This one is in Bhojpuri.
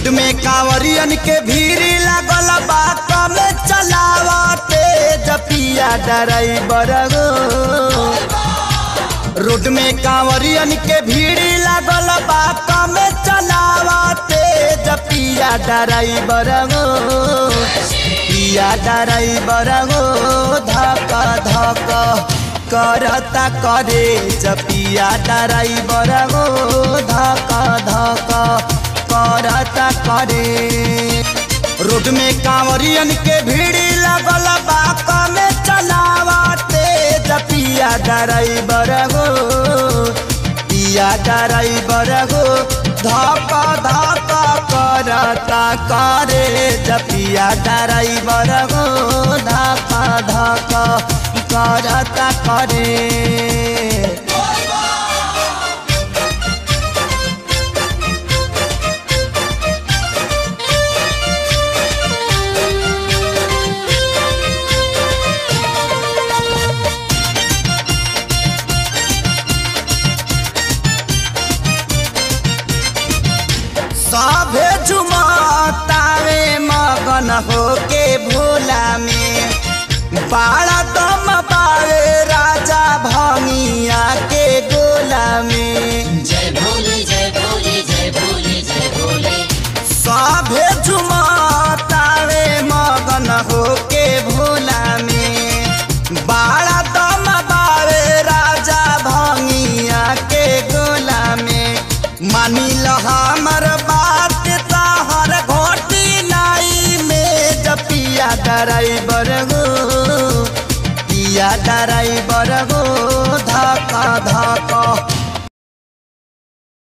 रोड में कांवरियन के भीड़ लागल बा कम चलावते जपिया ड्राइवर गो। रोड में कांवरियन के भीड़ लागल बा कम चलावते जपिया ड्राइवर गो। पिया ड्राइवर गो धक धक करता करे जपिया ड्राइवर गो धक धक करता करे। रोड में कांवरियन के भीड़ लगल बा कम चलावते जपिया ड्राइवर गो। पिया ड्राइवर गो धक धक करता करे जपिया ड्राइवर गो धक धक करता करे। सभे झुमतावे मगन होके भोला में बाड़ा दम पावे राजा भंगिया के गोला में। जय भोले जय भोले जय भोले जय भोले। सभे झुमतावे मगन होके भोला में बाड़ा दम पावे राजा भंगिया के गोला में। मानी लो हमर बात तहर घोटी नाई में जपिया ड्राइवर गो। पिया ड्राइवर गो